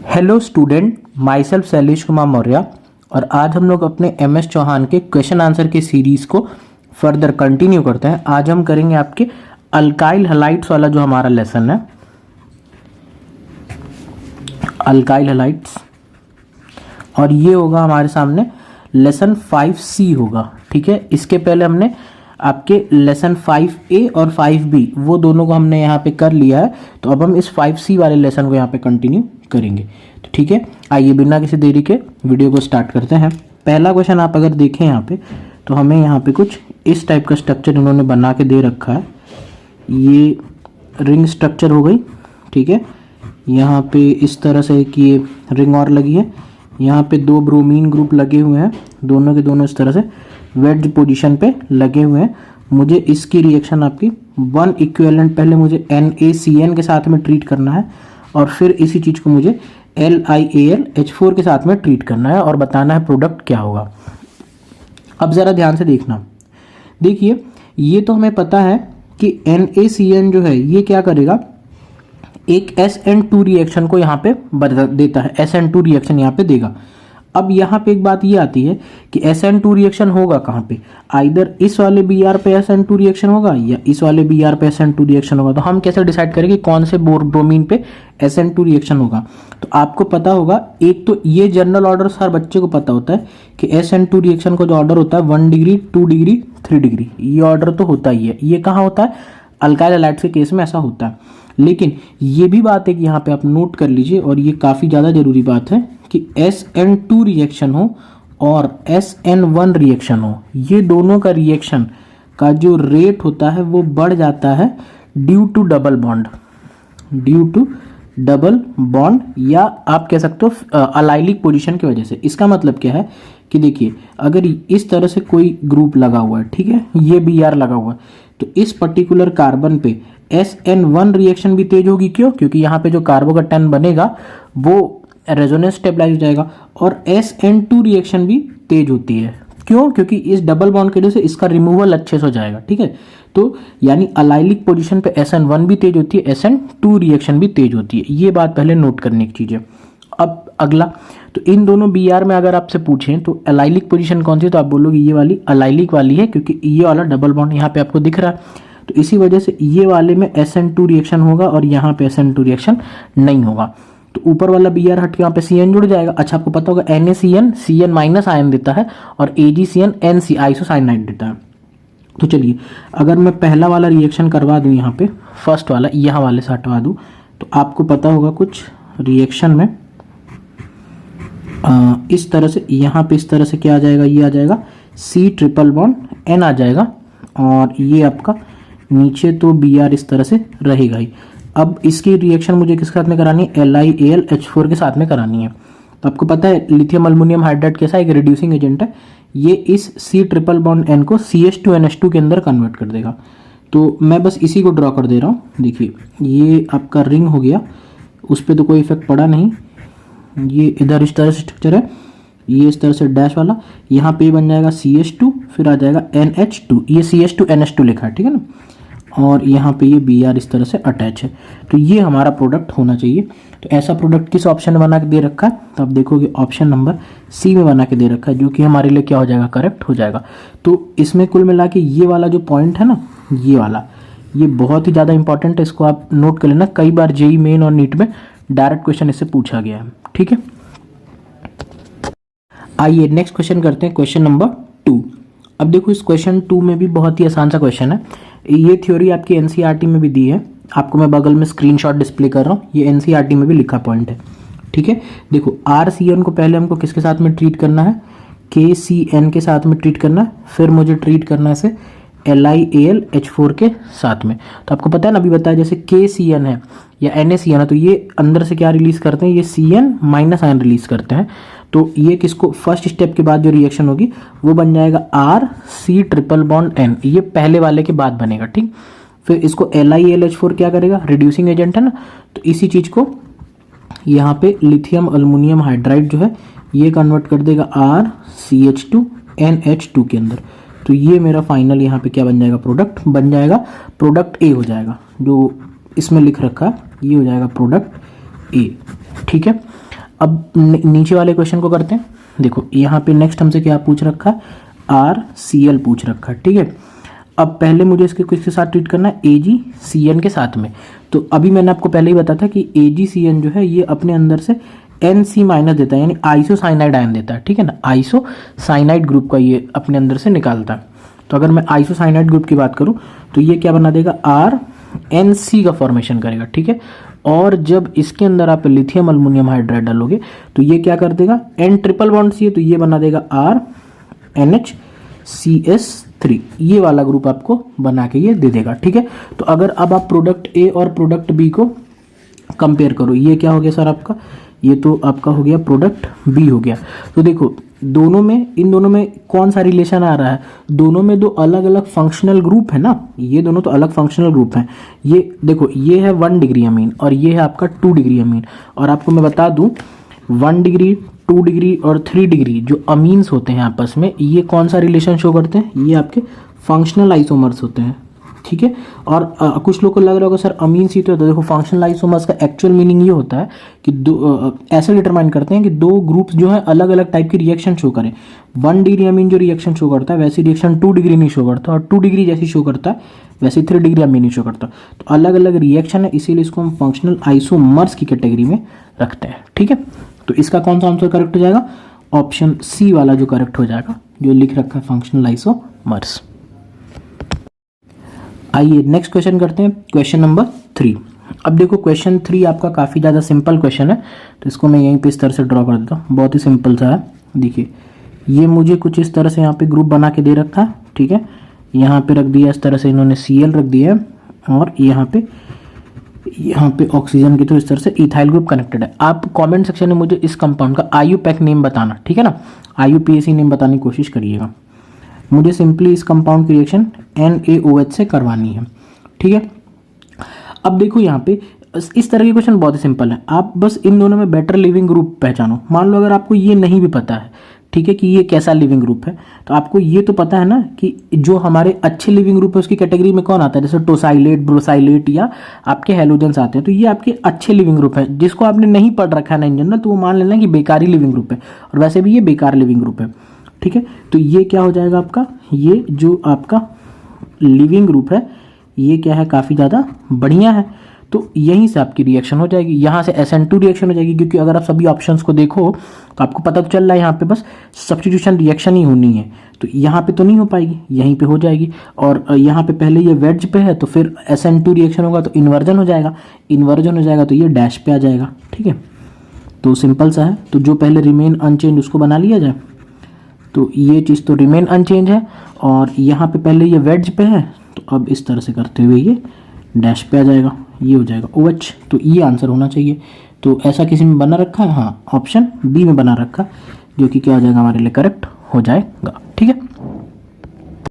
Hello student, my self Shailesh Kumar Maurya. और आज हम लोग अपने MS चौहान के क्वेश्चन आंसर के सीरीज़ को फर्दर कंटिन्यू करते हैं। आज हम करेंगे आपके अल्काइल हलाइड्स वाला जो हमारा लेसन है, अल्काइल हलाइड्स, और ये होगा हमारे सामने लेसन 5C होगा। ठीक है, इसके पहले हमने आपके लेसन 5A और 5B वो दोनों को हमने यहाँ पे कर लिया है, तो अब हम इस 5C वाले लेसन को यहाँ पे कंटिन्यू करेंगे। तो ठीक है, आइए बिना किसी देरी के वीडियो को स्टार्ट करते हैं। पहला क्वेश्चन आप अगर देखें यहाँ पे, तो हमें यहाँ पे कुछ इस टाइप का स्ट्रक्चर इन्होंने बना के दे रखा है। ये रिंग स्ट्रक्चर हो गई। ठीक है, यहाँ पे इस तरह से एक ये रिंग और लगी है। यहाँ पे दो ब्रोमीन ग्रुप लगे हुए हैं, दोनों के दोनों इस तरह से वेड्ज पोजीशन पे लगे हुए हैं। मुझे इसकी रिएक्शन आपकी वन इक्विवेलेंट पहले मुझे NaCN के साथ में ट्रीट करना है, और फिर इसी चीज़ को मुझे LiAlH4 के साथ में ट्रीट करना है और बताना है प्रोडक्ट क्या होगा। अब ज़रा ध्यान से देखना, देखिए ये तो हमें पता है कि NaCN जो है ये क्या करेगा, एक SN2 रिएक्शन को यहाँ पे बता देता है, SN2 रिएक्शन यहाँ पे देगा। अब यहाँ पे एक बात ये आती है कि SN2 रिएक्शन होगा कहाँ पे, आइदर इस वाले Br पे SN2 रिएक्शन होगा या इस वाले Br पे SN2 रिएक्शन होगा। तो हम कैसे डिसाइड करेंगे कौन से ब्रोमीन पे SN2 रिएक्शन होगा? तो आपको पता होगा, एक तो ये जनरल ऑर्डर हर बच्चे को पता होता है कि SN2 रिएक्शन का जो ऑर्डर होता है 1 डिग्री 2 डिग्री 3 डिग्री, ये ऑर्डर तो होता ही है। ये कहाँ होता है? अल्काइल हैलाइड्स के केस में ऐसा होता है। लेकिन ये भी बात है कि यहाँ पे आप नोट कर लीजिए, और ये काफ़ी ज़्यादा ज़रूरी बात है कि SN2 रिएक्शन हो और SN1 रिएक्शन हो, ये दोनों का रिएक्शन का जो रेट होता है वो बढ़ जाता है due to double bond, due to double bond, या आप कह सकते हो अलाइलिक पोजीशन की वजह से। इसका मतलब क्या है कि देखिए, अगर इस तरह से कोई ग्रुप लगा हुआ है, ठीक है, ये Br लगा हुआ है, तो इस पर्टिकुलर कार्बन पे SN1 रिएक्शन भी तेज होगी। क्यों? क्योंकि यहाँ पे जो कार्बोकैटायन बनेगा वो रेजोनेंस स्टेबलाइज हो जाएगा, और SN2 रिएक्शन भी तेज होती है। क्यों? क्योंकि इस डबल बॉन्ड की वजह से इसका रिमूवल अच्छे से हो जाएगा। ठीक है, तो यानी अलाइलिक पोजीशन पे SN1 भी तेज होती है, SN2 रिएक्शन भी तेज होती है। ये बात पहले नोट करने की चीज़ है। अब अगला, तो इन दोनों Br में अगर आपसे पूछें तो अलाइलिक पोजीशन कौन सी, तो आप बोलोगे ये वाली अलाइलिक वाली है, क्योंकि ये वाला डबल बॉन्ड यहाँ पे आपको दिख रहा है। तो इसी वजह से ये वाले में SN2 रिएक्शन होगा और यहाँ पे SN2 रिएक्शन नहीं होगा। तो ऊपर वाला Br हट के यहाँ पे CN जुड़ जाएगा। अच्छा, आपको पता होगा NaCN CN माइनस आयन देता है और AgCN NC आइसोसाइनाइड देता है। तो चलिए, अगर मैं पहला वाला रिएक्शन करवा दूँ यहाँ पे, फर्स्ट वाला यहाँ वाले से हटवा दूँ, तो आपको पता होगा कुछ रिएक्शन में इस तरह से, यहाँ पे इस तरह से क्या आ जाएगा, ये आ जाएगा C ट्रिपल बॉन्ड N आ जाएगा, और ये आपका नीचे तो Br इस तरह से रहेगा ही। अब इसकी रिएक्शन मुझे किसके साथ में करानी है? LiAlH4 के साथ में करानी है। तो आपको पता है लिथियम अल्मोनियम हाइड्राइड कैसा एक रिड्यूसिंग एजेंट है, ये इस C ट्रिपल बॉन्ड N को CH2NH2 के अंदर कन्वर्ट कर देगा। तो मैं बस इसी को ड्रॉ कर दे रहा हूँ। देखिए, ये आपका रिंग हो गया, उस पर तो कोई इफेक्ट पड़ा नहीं। ये इधर इस तरह से स्ट्रक्चर है, ये इस तरह से डैश वाला, यहाँ पे बन जाएगा CH2, फिर आ जाएगा NH2, ये CH2NH2 लिखा है, ठीक है ना, और यहाँ पे ये Br इस तरह से अटैच है। तो ये हमारा प्रोडक्ट होना चाहिए। तो ऐसा प्रोडक्ट किस ऑप्शन में बना के दे रखा है? तो आप देखोगे ऑप्शन नंबर C में बना के दे रखा है, जो कि हमारे लिए क्या हो जाएगा, करेक्ट हो जाएगा। तो इसमें कुल मिला के ये वाला जो पॉइंट है ना, ये वाला, ये बहुत ही ज़्यादा इंपॉर्टेंट है, इसको आप नोट कर लेना। कई बार JEE मेन और नीट में डायरेक्ट क्वेश्चन इससे पूछा गया है। ठीक है, आइए नेक्स्ट क्वेश्चन करते हैं, क्वेश्चन नंबर 2। अब देखो, इस क्वेश्चन 2 में भी बहुत ही आसान सा क्वेश्चन है। ये थ्योरी आपकी NCERT में भी दी है, आपको मैं बगल में स्क्रीनशॉट डिस्प्ले कर रहा हूँ, ये NCERT में भी लिखा पॉइंट है। ठीक है, देखो RCN को पहले हमको किसके साथ में ट्रीट करना है? KCN के साथ में ट्रीट करना है, फिर मुझे ट्रीट करना है इसे LiAlH4 के साथ में। तो आपको पता है ना, अभी बताया, जैसे KCN है या NaCN है, तो ये अंदर से क्या रिलीज करते हैं, ये CN माइनस आयन रिलीज करते हैं। तो ये किसको, फर्स्ट स्टेप के बाद जो रिएक्शन होगी वो बन जाएगा RC ट्रिपल बॉन्ड N, ये पहले वाले के बाद बनेगा। ठीक, फिर इसको LiAlH4 क्या करेगा, रिड्यूसिंग एजेंट है ना, तो इसी चीज को यहाँ पे लिथियम अल्मोनियम हाइड्राइड जो है ये कन्वर्ट कर देगा RCH2NH2 के अंदर। तो ये मेरा फाइनल यहाँ पे क्या बन जाएगा, प्रोडक्ट बन जाएगा, प्रोडक्ट A हो जाएगा, जो इसमें लिख रखा है ये हो जाएगा प्रोडक्ट A। ठीक है, अब नीचे वाले क्वेश्चन को करते हैं। देखो यहाँ पे नेक्स्ट हमसे क्या पूछ रखा है, RCl पूछ रखा है, ठीक है। अब पहले मुझे इसके किसके साथ ट्रीट करना है, AgCN के साथ में। तो अभी मैंने आपको पहले ही बताया था कि AgCN जो है ये अपने अंदर से NC माइनस देता है, यानी आइसोसाइनाइड आयन देता है, ठीक है ना। आइसोसाइनाइड ग्रुप का ये अपने अंदर से निकालता है। तो अगर मैं आइसोसाइनाइड ग्रुप की बात करूं तो ये क्या बना देगा, RNC का फॉर्मेशन करेगा, ठीक है। और जब इसके अंदर आप लिथियम अल्मोनियम हाइड्राइड डालोगे तो ये क्या कर देगा, N ट्रिपल बॉन्ड सी है तो ये बना देगा RNHCS3, ये वाला ग्रुप आपको बना के ये दे देगा, ठीक है। तो अगर अब आप प्रोडक्ट ए और प्रोडक्ट बी को कंपेयर करो, ये क्या हो गया सर आपका, ये तो आपका हो गया प्रोडक्ट बी हो गया। तो देखो दोनों में, इन दोनों में कौन सा रिलेशन आ रहा है, दोनों में दो अलग अलग फंक्शनल ग्रुप है ना, ये दोनों तो अलग फंक्शनल ग्रुप हैं। ये देखो ये है 1 डिग्री अमीन और ये है आपका 2 डिग्री अमीन। और आपको मैं बता दूं 1 डिग्री 2 डिग्री और 3 डिग्री जो अमीन्स होते हैं आपस में, ये कौन सा रिलेशन शो करते हैं, ये आपके फंक्शनल आइसोमर्स होते हैं, ठीक है। और कुछ लोग को लग रहा होगा सर अमीन्स ही तो होता है। देखो फंक्शनल आइसोमर्स का एक्चुअल मीनिंग ये होता है कि ऐसे डिटरमाइन करते हैं कि दो ग्रुप्स जो है अलग अलग टाइप की रिएक्शन शो करें। 1 डिग्री अमीन जो रिएक्शन शो करता है वैसी रिएक्शन 2 डिग्री नहीं शो करता, और 2 डिग्री जैसी शो करता है वैसे 3 डिग्री अमीन नहीं शो करता। तो अलग अलग रिएक्शन है, इसीलिए इसको हम फंक्शनल आइसोमर्स की कैटेगरी में रखते हैं, ठीक है। तो इसका कौन सा आंसर करेक्ट हो जाएगा, ऑप्शन सी वाला जो करेक्ट हो जाएगा, जो लिख रखा है फंक्शनल आइसोमर्स। आइए नेक्स्ट क्वेश्चन करते हैं, क्वेश्चन नंबर 3। अब देखो क्वेश्चन 3 आपका काफ़ी ज़्यादा सिंपल क्वेश्चन है, तो इसको मैं यहीं पे इस तरह से ड्रॉ कर देता हूँ। बहुत ही सिंपल सा है, देखिए ये मुझे कुछ इस तरह से यहाँ पे ग्रुप बना के दे रखा है, ठीक है। यहाँ पे रख दिया इस तरह से इन्होंने Cl रख दिया है, और यहाँ पे ऑक्सीजन के थ्रू इस तरह से इथाइल ग्रुप कनेक्टेड है। आप कमेंट सेक्शन में मुझे इस कंपाउंड का IUPAC नेम बताना, ठीक है ना, IUPAC नेम बताने की कोशिश करिएगा। मुझे सिंपली इस कंपाउंड की रिएक्शन NaOH से करवानी है, ठीक है। अब देखो यहाँ पे इस तरह के क्वेश्चन बहुत ही सिंपल है, आप बस इन दोनों में बेटर लिविंग ग्रुप पहचानो। मान लो अगर आपको ये नहीं भी पता है, ठीक है, कि ये कैसा लिविंग ग्रुप है, तो आपको ये तो पता है ना कि जो हमारे अच्छे लिविंग ग्रुप है उसकी कैटेगरी में कौन आता है, जैसे टोसाइलेट, ब्रोसाइलेट या आपके हेलोजेंस आते हैं। तो ये आपके अच्छे लिविंग ग्रुप है। जिसको आपने नहीं पढ़ रखा है ना इन जनरल, तो वो मान लेना कि बेकारी लिविंग ग्रुप है, और वैसे भी ये बेकार लिविंग ग्रुप है, ठीक है। तो ये क्या हो जाएगा आपका, ये जो आपका लिविंग ग्रुप है ये क्या है, काफ़ी ज़्यादा बढ़िया है। तो यहीं से आपकी रिएक्शन हो जाएगी, यहाँ से SN2 रिएक्शन हो जाएगी, क्योंकि अगर आप सभी ऑप्शंस को देखो तो आपको पता तो चल रहा है यहाँ पे बस सब्स्टिट्यूशन रिएक्शन ही होनी है। तो यहाँ पे तो नहीं हो पाएगी, यहीं पे हो जाएगी। और यहाँ पे पहले ये वेज पे है तो फिर SN2 रिएक्शन होगा तो इन्वर्जन हो जाएगा, इन्वर्जन हो जाएगा तो ये डैश पे आ जाएगा, ठीक है। तो सिंपल सा है। तो जो पहले रिमेन अनचेंज उसको बना लिया जाए। तो ये चीज़ तो रिमेन अनचेंज है, और यहाँ पे पहले ये वेज पे है तो अब इस तरह से करते हुए ये डैश पे आ जाएगा, ये हो जाएगा OH। तो ये आंसर होना चाहिए। तो ऐसा किसी में बना रखा है, हाँ ऑप्शन बी में बना रखा, जो कि क्या हो जाएगा हमारे लिए करेक्ट हो जाएगा, ठीक है।